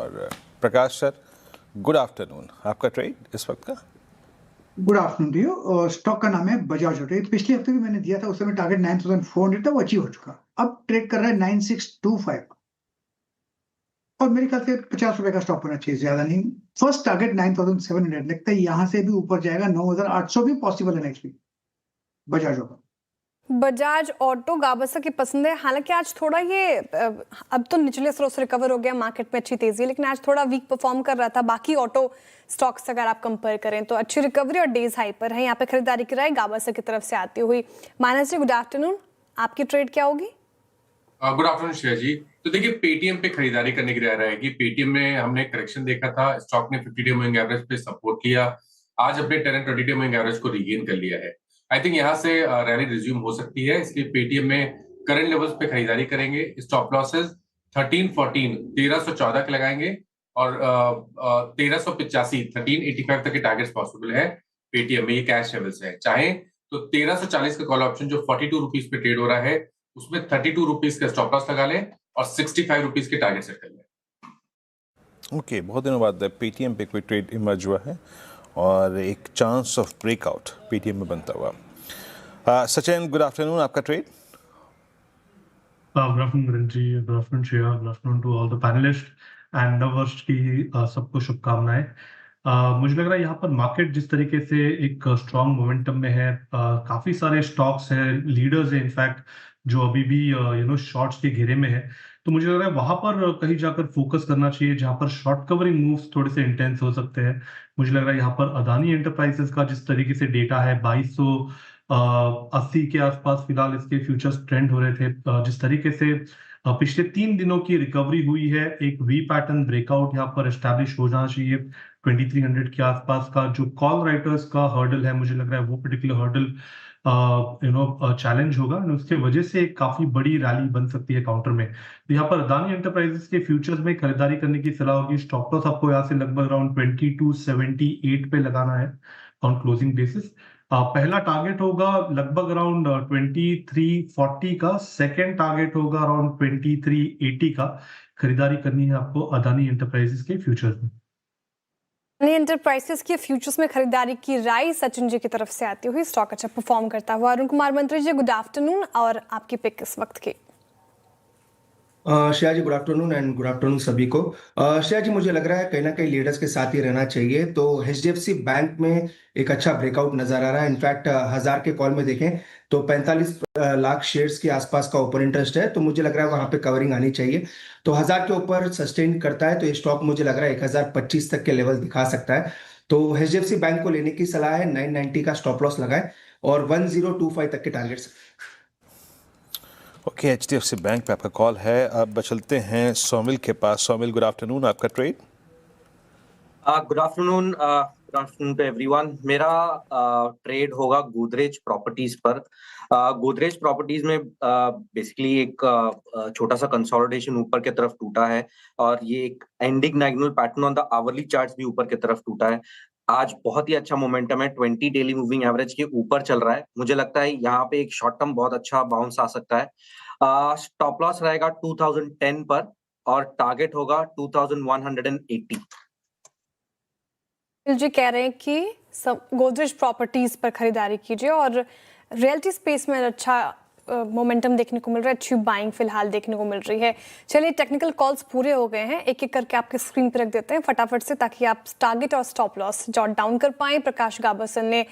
और Prakash sir, good afternoon. आपका trade इस वक्त का? Good afternoon to you. Stock का नाम है बजाज ऑटो। पिछले हफ्ते भी मैंने दिया था, उस समय टारगेट 9400 था, वो अचीव हो चुका। अब ट्रेड कर रहा है 9625 और मेरे ख्याल से 50 रुपए का स्टॉप होना चाहिए, ज्यादा नहीं। फर्स्ट टारगेट 9700 लगता है, यहाँ से भी ऊपर जाएगा। 9800 भी पॉसिबल है नेक्स्ट वीक बजाज ऑटो। बजाज ऑटो गाबसा की पसंद है। हालांकि आज थोड़ा ये अब तो निचले स्रोत से रिकवर हो गया, मार्केट में अच्छी तेजी है, लेकिन आज थोड़ा वीक परफॉर्म कर रहा था। बाकी ऑटो स्टॉक्स अगर आप कंपेयर करें तो अच्छी रिकवरी और डेज हाई पर है। यहाँ पे खरीदारी की राय गाबसा की तरफ से आती हुई। मानस जी, गुड आफ्टरनून। आपकी ट्रेड क्या होगी? गुड आफ्टरनून श्रेया जी। तो देखिए, पेटीएम पे खरीदारी करने की राय रहेगी। पेटीएम में हमने करेक्शन देखा था, स्टॉक ने 50 डे मूविंग एवरेज पे सपोर्ट किया, आज अपने 10 और 20 डे मूविंग एवरेज को रीगेन कर लिया है। आई थिंक यहाँ से रैली रिज्यूम हो सकती है, इसलिए पेटीएम में करंट लेवल्स पे खरीदारी करेंगे। स्टॉप लॉसेस 1314 के लगाएंगे और 1385 1385 तक के टारगेट्स पॉसिबल है पेटीएम में। ये कैश लेवल्स है। चाहे तो 1340 का कॉल ऑप्शन जो 42 रुपीज पे ट्रेड हो रहा है, उसमें 32 रुपीज का स्टॉप लॉस लगा लें और 65 रुपीज के टारगेट सेट कर लें। ओके, बहुत दिनों बाद पेटीएम पे कोई ट्रेड इमर्ज हुआ है और एक चांस ऑफ ब्रेकआउट पेटीएम में बनता हुआ। Sachin, good afternoon. आपका ट्रेड? गुड आफ्टरनून जी, good afternoon Shreya, good afternoon to all the panellist and नववर्ष की सबको शुभकामनाएं। मुझे लग रहा है यहाँ पर मार्केट जिस तरीके से एक स्ट्रॉन्ग मोमेंटम में है, काफी सारे स्टॉक्स हैं, लीडर्स हैं इनफैक्ट, जो अभी भी शॉर्ट्स के घेरे में है। तो मुझे लग रहा है वहां पर कहीं जाकर फोकस करना चाहिए, जहां पर शॉर्ट कवरिंग मूव्स थोड़े से इंटेंस हो सकते हैं। मुझे लग रहा है यहाँ पर अदानी एंटरप्राइजेस का जिस तरीके से डेटा है, 2280 के आसपास फिलहाल इसके फ्यूचर्स ट्रेंड हो रहे थे। जिस तरीके से पिछले 3 दिनों की रिकवरी हुई है, एक वी पैटर्न ब्रेकआउट यहाँ पर एस्टैब्लिश हो जाना चाहिए। 2300 के आसपास का जो कॉल राइटर्स का हर्डल है, मुझे लग रहा है वो पर्टिकुलर हर्डल चैलेंज होगा और उसके वजह से एक काफी बड़ी रैली बन सकती है काउंटर में। तो यहाँ पर अदानी एंटरप्राइजेस के फ्यूचर्स में खरीदारी करने की सलाह होगी। स्टॉप लॉस आपको यहाँ से लगभग अराउंड 2278 पे लगाना है ऑन क्लोजिंग बेसिस। पहला टारगेट होगा लगभग अराउंड 2340 का, सेकेंड टारगेट होगा अराउंड 2380 का। खरीदारी करनी है आपको अदानी एंटरप्राइजेस के फ्यूचर्स में। अदानी एंटरप्राइजेस के फ्यूचर्स में खरीदारी की राय सचिन जी की तरफ से आती हुई। स्टॉक अच्छा परफॉर्म करता हुआ। अरुण कुमार मंत्री जी, गुड आफ्टरनून और आपकी पिक इस वक्त की? Shreya ji, good afternoon and good afternoon सभी को। श्रेया जी, मुझे लग रहा है कहीं ना कहीं लीडर्स के साथ ही रहना चाहिए। तो एचडीएफसी बैंक में एक अच्छा ब्रेकआउट नजर आ रहा है। इनफैक्ट 1000 के कॉल में देखें तो 45 लाख शेयर्स के आसपास का ओपन इंटरेस्ट है, तो मुझे लग रहा है वहां पे कवरिंग आनी चाहिए। तो 1000 के ऊपर सस्टेन करता है तो ये स्टॉक मुझे लग रहा है 1025 तक के लेवल दिखा सकता है। तो एचडीएफसी बैंक को लेने की सलाह है। 990 का स्टॉप लॉस लगाए और 1025 तक के टारगेट्स। ओके, एचडीएफसी बैंक पे आपका कॉल है। अब चलते हैं सोमिल के पास। Somil, good afternoon. आपका trade? Good afternoon to everyone. मेरा ट्रेड होगा गोदरेज प्रॉपर्टीज पर। गोदरेज प्रॉपर्टीज में बेसिकली एक छोटा सा कंसोलिडेशन ऊपर की तरफ टूटा है और ये एक ending diagonal pattern on the hourly charts भी ऊपर की तरफ टूटा है। आज बहुत ही अच्छा मोमेंटम है, 20 डेली मूविंग एवरेज के ऊपर चल रहा है। मुझे लगता है यहाँ पे एक शॉर्ट टर्म बहुत अच्छा बाउंस आ सकता है। स्टॉप लॉस रहेगा 2010 पर और टारगेट होगा 2180। जी कह रहे हैं कि गोदरेज प्रॉपर्टीज पर खरीदारी कीजिए और रियल्टी स्पेस में अच्छा मोमेंटम देखने को मिल रहा है, अच्छी बाइंग फिलहाल देखने को मिल रही है। चलिए, टेक्निकल कॉल्स पूरे हो गए हैं, एक एक करके आपके स्क्रीन पर रख देते हैं फटाफट से, ताकि आप टारगेट और स्टॉप लॉस जॉट डाउन कर पाएं। प्रकाश गाबसन ने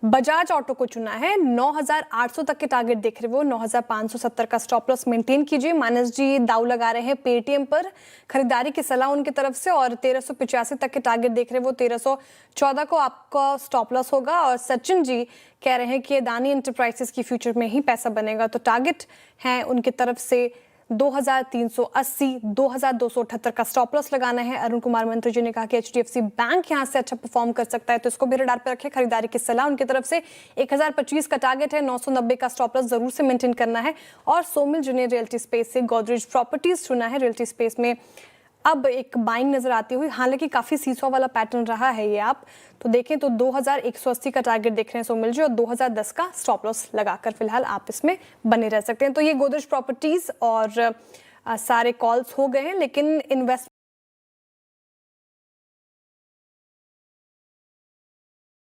बजाज ऑटो को चुना है। 9800 तक के टारगेट देख रहे वो, 9570 का स्टॉप लॉस मेंटेन कीजिए। मानस जी दाव लगा रहे हैं पेटीएम पर, खरीदारी की सलाह उनकी तरफ से, और 1385 तक के टारगेट देख रहे वो, 1314 को आपका स्टॉप लॉस होगा। और सचिन जी कह रहे हैं कि अदानी एंटरप्राइजेस की फ्यूचर में ही पैसा बनेगा, तो टारगेट है उनकी तरफ से 2380, 2278 का स्टॉप लॉस लगाना है। अरुण कुमार मंत्री जी ने कहा कि एचडीएफसी बैंक यहां से अच्छा परफॉर्म कर सकता है, तो इसको भी रडार पर रखें। खरीदारी की सलाह उनकी तरफ से। 1025 का टारगेट है, 990 का स्टॉप लॉस जरूर से मेंटेन करना है। और सोमिल जी ने रियल्टी स्पेस से गोदरेज प्रॉपर्टीज चुना है। रियल्टी स्पेस में अब एक बाइंग नजर आती हुई, हालांकि काफी सीसॉ वाला पैटर्न रहा है ये। आप तो देखें तो 2180 का टारगेट देख रहे हैं सोमिल जी, और 2010 का स्टॉप लॉस लगाकर फिलहाल आप इसमें बने रह सकते हैं। तो ये गोदरेज प्रॉपर्टीज और सारे कॉल्स हो गए हैं, लेकिन इन्वेस्ट